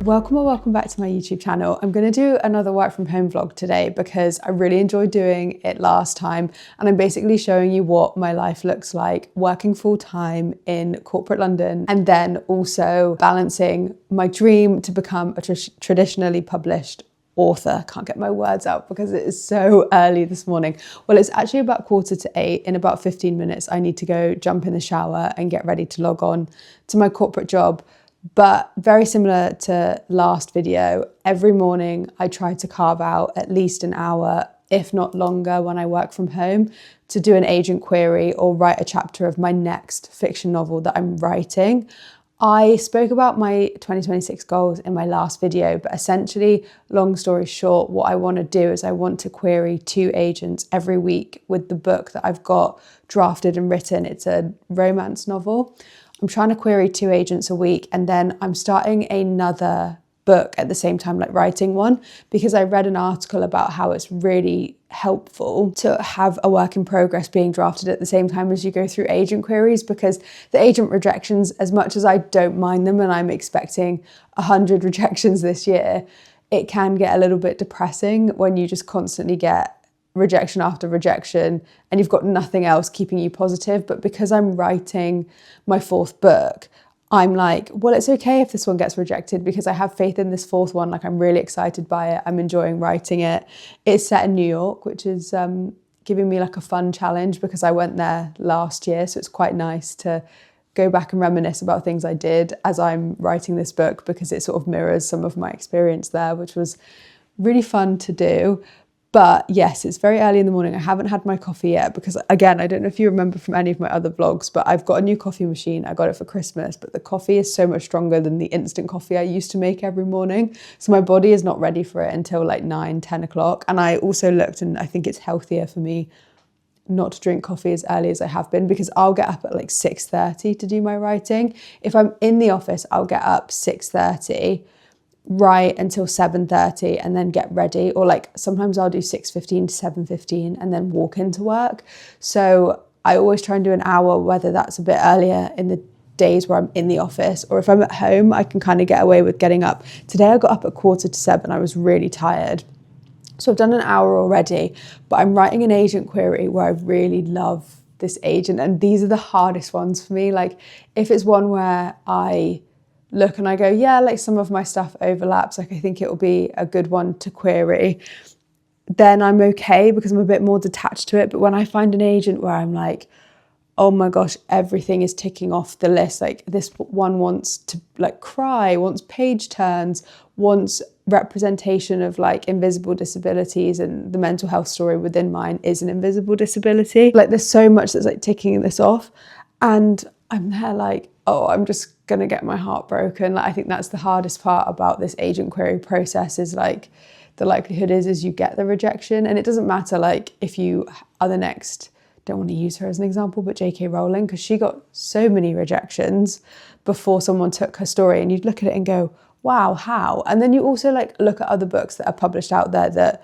Welcome or welcome back to my YouTube channel. I'm going to do another work from home vlog today because I really enjoyed doing it last time, and I'm basically showing you what my life looks like working full time in corporate London and then also balancing my dream to become a traditionally published author. Can't get my words out because it is so early this morning. Well, it's actually about 7:45. In about 15 minutes, I need to go jump in the shower and get ready to log on to my corporate job. But very similar to last video, every morning I try to carve out at least an hour, if not longer, when I work from home to do an agent query or write a chapter of my next fiction novel that I'm writing. I spoke about my 2026 goals in my last video, but essentially, long story short, what I want to do is I want to query 2 agents every week with the book that I've got drafted and written. It's a romance novel. I'm trying to query 2 agents a week, and then I'm starting another book at the same time, like writing one, because I read an article about how it's really helpful to have a work in progress being drafted at the same time as you go through agent queries, because the agent rejections, as much as I don't mind them and I'm expecting 100 rejections this year, it can get a little bit depressing when you just constantly get rejection after rejection and you've got nothing else keeping you positive. But because I'm writing my 4th book, I'm like, well, it's okay if this one gets rejected because I have faith in this 4th one. Like, I'm really excited by it. I'm enjoying writing it. It's set in New York, which is giving me like a fun challenge because I went there last year. So it's quite nice to go back and reminisce about things I did as I'm writing this book, because it sort of mirrors some of my experience there, which was really fun to do. But yes, it's very early in the morning. I haven't had my coffee yet because, again, I don't know if you remember from any of my other vlogs, but I've got a new coffee machine. I got it for Christmas, but the coffee is so much stronger than the instant coffee I used to make every morning. So my body is not ready for it until like 9, 10 o'clock. And I also looked, and I think it's healthier for me not to drink coffee as early as I have been, because I'll get up at like 6:30 to do my writing. If I'm in the office, I'll get up 6:30, write until 7:30 and then get ready, or like sometimes I'll do 6:15 to 7:15 and then walk into work. So I always try and do an hour, whether that's a bit earlier in the days where I'm in the office, or if I'm at home, I can kind of get away with getting up. Today I got up at 7:15. I was really tired. So I've done an hour already, but I'm writing an agent query where I really love this agent, and these are the hardest ones for me. Like, if it's one where I look and I go, yeah, like some of my stuff overlaps, like I think it will be a good one to query, then I'm okay because I'm a bit more detached to it. But when I find an agent where I'm like, oh my gosh, everything is ticking off the list, like this one wants to like cry, wants page turns, wants representation of like invisible disabilities, and the mental health story within mine is an invisible disability. Like, there's so much that's like ticking this off, and I'm there like, oh, I'm just gonna get my heart broken. Like, I think that's the hardest part about this agent query process, is like the likelihood is you get the rejection, and it doesn't matter like if you are the next, don't want to use her as an example, but JK Rowling, because she got so many rejections before someone took her story, and you'd look at it and go, wow, how? And then you also like look at other books that are published out there that,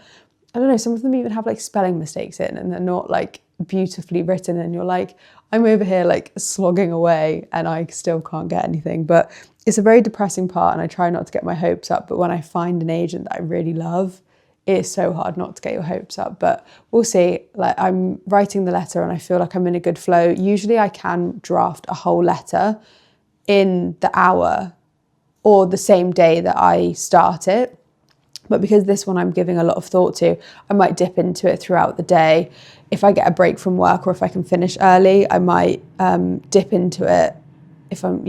I don't know, some of them even have like spelling mistakes in and they're not like beautifully written, and you're like, I'm over here like slogging away and I still can't get anything. But it's a very depressing part, and I try not to get my hopes up, but when I find an agent that I really love, it's so hard not to get your hopes up. But we'll see. Like, I'm writing the letter and I feel like I'm in a good flow. Usually I can draft a whole letter in the hour or the same day that I start it. But because this one I'm giving a lot of thought to, I might dip into it throughout the day. If I get a break from work, or if I can finish early, I might dip into it if I'm,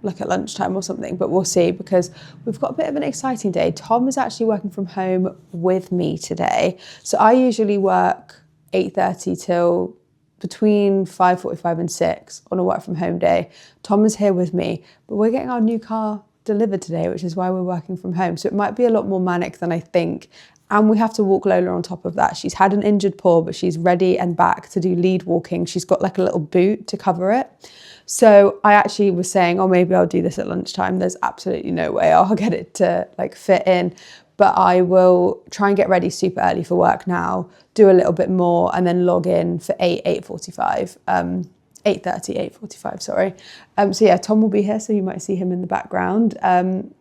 like at lunchtime or something. But we'll see, because we've got a bit of an exciting day. Tom is actually working from home with me today. So I usually work 8:30 till between 5:45 and 6 on a work from home day. Tom is here with me, but we're getting our new car delivered today, which is why we're working from home. So it might be a lot more manic than I think. And we have to walk Lola on top of that. She's had an injured paw, but she's ready and back to do lead walking. She's got like a little boot to cover it. So I actually was saying, oh, maybe I'll do this at lunchtime. There's absolutely no way I'll get it to like fit in. But I will try and get ready super early for work now, do a little bit more, and then log in for 8:45. 8:30, 8:45, sorry. So yeah, Tom will be here, so you might see him in the background.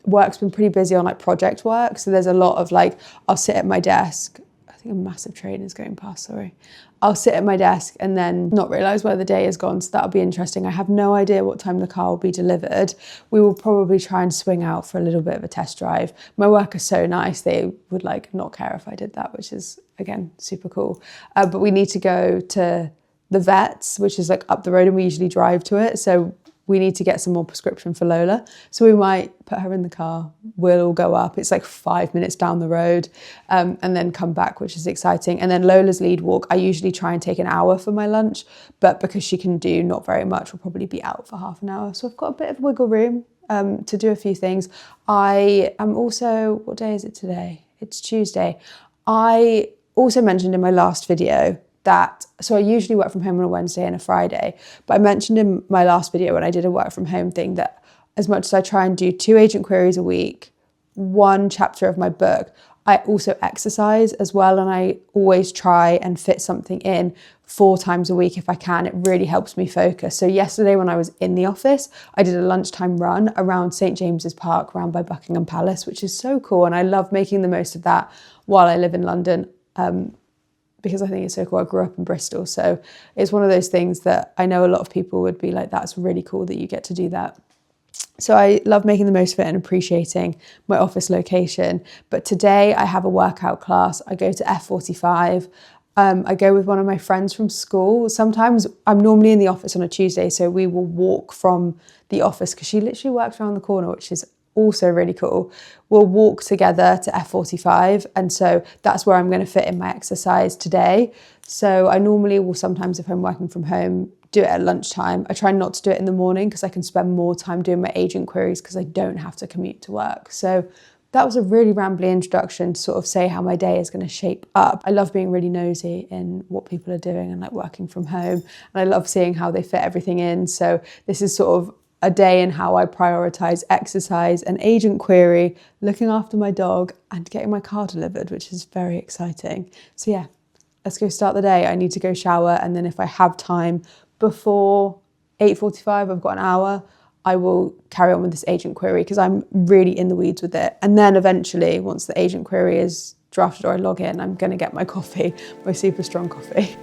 Work's been pretty busy on like project work, so there's a lot of like, I'll sit at my desk. I think a massive train is going past, sorry. I'll sit at my desk and then not realise where the day has gone, so that'll be interesting. I have no idea what time the car will be delivered. We will probably try and swing out for a little bit of a test drive. My work is so nice, they would like not care if I did that, which is, again, super cool. But we need to go to the vets, which is like up the road, and we usually drive to it. So we need to get some more prescription for Lola. So we might put her in the car, we'll all go up. It's like 5 minutes down the road, and then come back, which is exciting. And then Lola's lead walk, I usually try and take an hour for my lunch, but because she can do not very much, we'll probably be out for half an hour. So I've got a bit of wiggle room to do a few things. I am also, what day is it today? It's Tuesday. I also mentioned in my last video that, so I usually work from home on a Wednesday and a Friday, but I mentioned in my last video when I did a work from home thing that as much as I try and do 2 agent queries a week, 1 chapter of my book, I also exercise as well, and I always try and fit something in 4 times a week if I can. It really helps me focus. So yesterday when I was in the office, I did a lunchtime run around St. James's Park, around by Buckingham Palace, which is so cool, and I love making the most of that while I live in London. Because I think it's so cool. I grew up in Bristol, so it's one of those things that I know a lot of people would be like, that's really cool that you get to do that. So I love making the most of it and appreciating my office location. But today I have a workout class. I go to F45. I go with one of my friends from school. Sometimes I'm normally in the office on a Tuesday, so we will walk from the office because she literally works around the corner, which is also really cool. We'll walk together to F45, and so that's where I'm going to fit in my exercise today. So I normally will sometimes, if I'm working from home, do it at lunchtime. I try not to do it in the morning because I can spend more time doing my agent queries because I don't have to commute to work. So that was a really rambly introduction to sort of say how my day is going to shape up. I love being really nosy in what people are doing and like working from home, and I love seeing how they fit everything in. So this is sort of a day in how I prioritise exercise, an agent query, looking after my dog, and getting my car delivered, which is very exciting. So yeah, let's go start the day. I need to go shower, and then if I have time before 8:45, I've got an hour, I will carry on with this agent query because I'm really in the weeds with it. And then eventually, once the agent query is drafted or I log in, I'm going to get my coffee, my super strong coffee.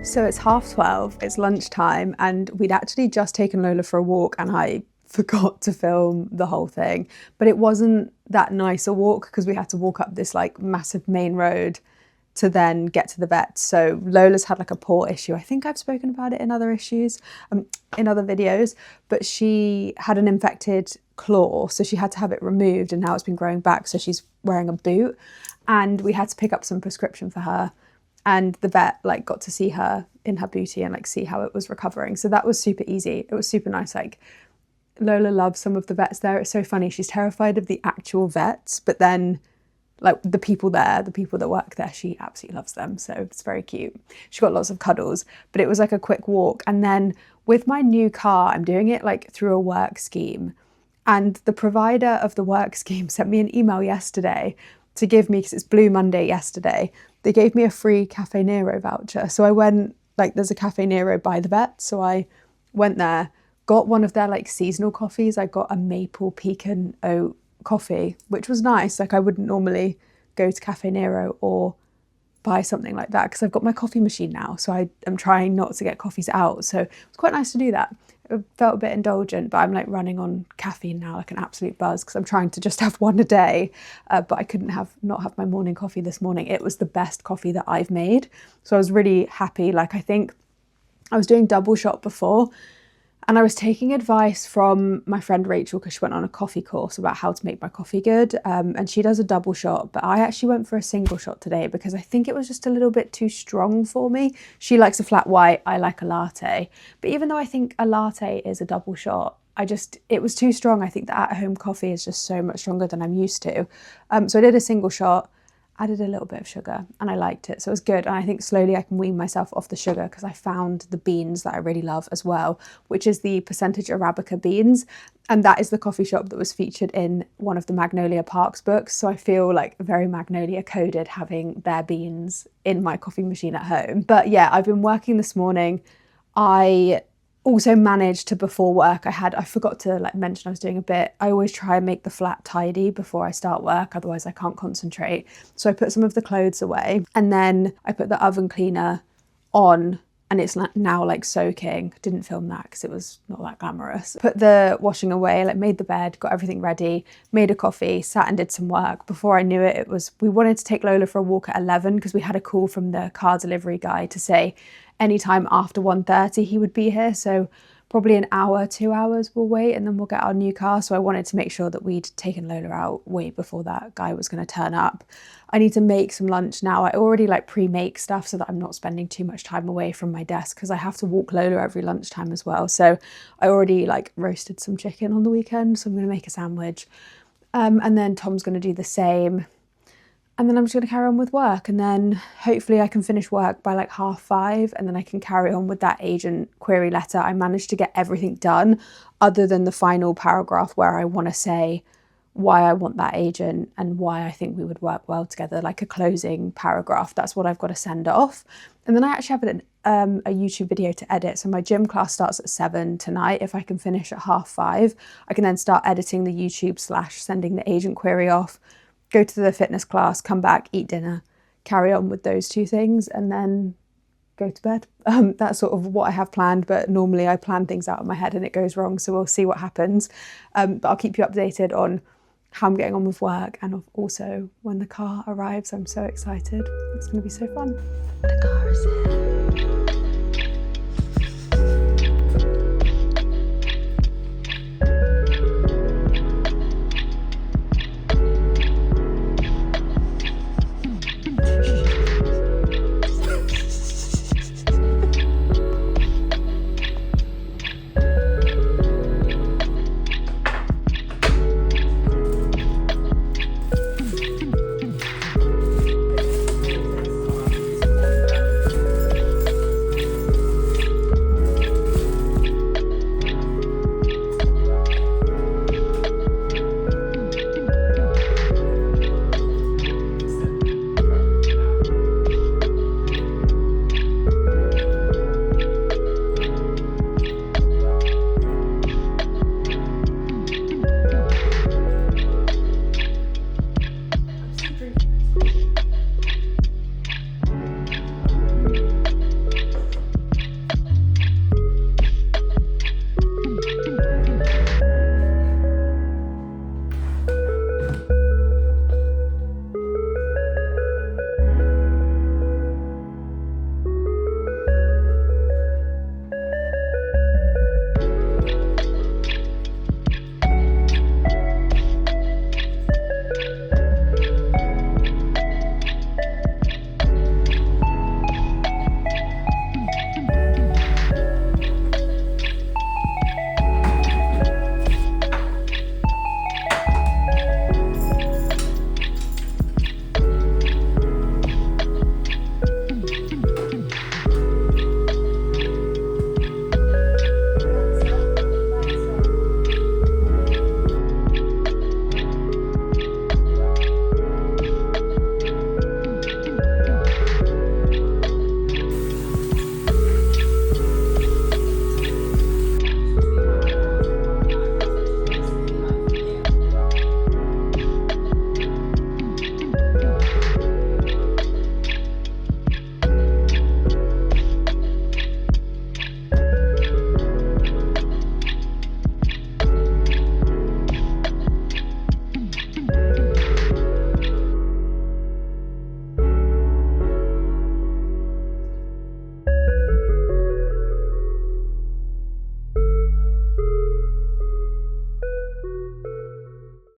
So it's 12:30, it's lunchtime, and we'd actually just taken Lola for a walk and I forgot to film the whole thing. But it wasn't that nice a walk because we had to walk up this like massive main road to then get to the vet. So Lola's had like a paw issue. I think I've spoken about it in other issues, in other videos, but she had an infected claw, so she had to have it removed and now it's been growing back, so she's wearing a boot. And we had to pick up some prescription for her. And the vet like got to see her in her booty and like see how it was recovering. So that was super easy. It was super nice. Like Lola loves some of the vets there. It's so funny. She's terrified of the actual vets, but then like the people there, the people that work there, she absolutely loves them. So it's very cute. She got lots of cuddles, but it was like a quick walk. And then with my new car, I'm doing it like through a work scheme. And the provider of the work scheme sent me an email yesterday to give me, because it's Blue Monday yesterday, they gave me a free Cafe Nero voucher. So I went, like there's a Cafe Nero by the vet. So I went there, got one of their like seasonal coffees. I got a maple pecan oat coffee, which was nice. Like I wouldn't normally go to Cafe Nero or buy something like that because I've got my coffee machine now. So I am trying not to get coffees out. So it was quite nice to do that. It felt a bit indulgent, but I'm like running on caffeine now, like an absolute buzz, because I'm trying to just have one a day. But I couldn't not have my morning coffee this morning. It was the best coffee that I've made. So I was really happy. Like I think I was doing double shot before, and I was taking advice from my friend Rachel because she went on a coffee course about how to make my coffee good. And she does a double shot, but I actually went for a single shot today because I think it was just a little bit too strong for me. She likes a flat white, I like a latte. But even though I think a latte is a double shot, it was too strong. I think the at-home coffee is just so much stronger than I'm used to. So I did a single shot, added a little bit of sugar, and I liked it. So it was good. And I think slowly I can wean myself off the sugar because I found the beans that I really love as well, which is the percentage Arabica beans. And that is the coffee shop that was featured in one of the Magnolia Parks books. So I feel like very Magnolia coded having their beans in my coffee machine at home. But yeah, I've been working this morning. I also managed to, before work, I forgot to like mention I was doing a bit. I always try and make the flat tidy before I start work, otherwise I can't concentrate. So I put some of the clothes away, and then I put the oven cleaner on, and it's now like soaking. Didn't film that because it was not that glamorous. Put the washing away, like made the bed, got everything ready, made a coffee, sat and did some work. Before I knew it, we wanted to take Lola for a walk at 11 because we had a call from the car delivery guy to say anytime after 1:30 he would be here. So probably an hour, 2 hours we'll wait, and then we'll get our new car. So I wanted to make sure that we'd taken Lola out way before that guy was going to turn up. I need to make some lunch now. I already like pre-make stuff so that I'm not spending too much time away from my desk because I have to walk Lola every lunchtime as well. So I already like roasted some chicken on the weekend, so I'm going to make a sandwich. And then Tom's going to do the same. And then I'm just going to carry on with work, and then hopefully I can finish work by like 5:30, and then I can carry on with that agent query letter. I managed to get everything done other than the final paragraph where I want to say why I want that agent and why I think we would work well together, like a closing paragraph. That's what I've got to send off. And then I actually have a YouTube video to edit. So my gym class starts at 7 tonight. If I can finish at 5:30, I can then start editing the YouTube / sending the agent query off, go to the fitness class, come back, eat dinner, carry on with those two things, and then go to bed. That's sort of what I have planned, but normally I plan things out in my head and it goes wrong, so we'll see what happens. But I'll keep you updated on how I'm getting on with work, and also when the car arrives. I'm so excited. It's going to be so fun. The car is here.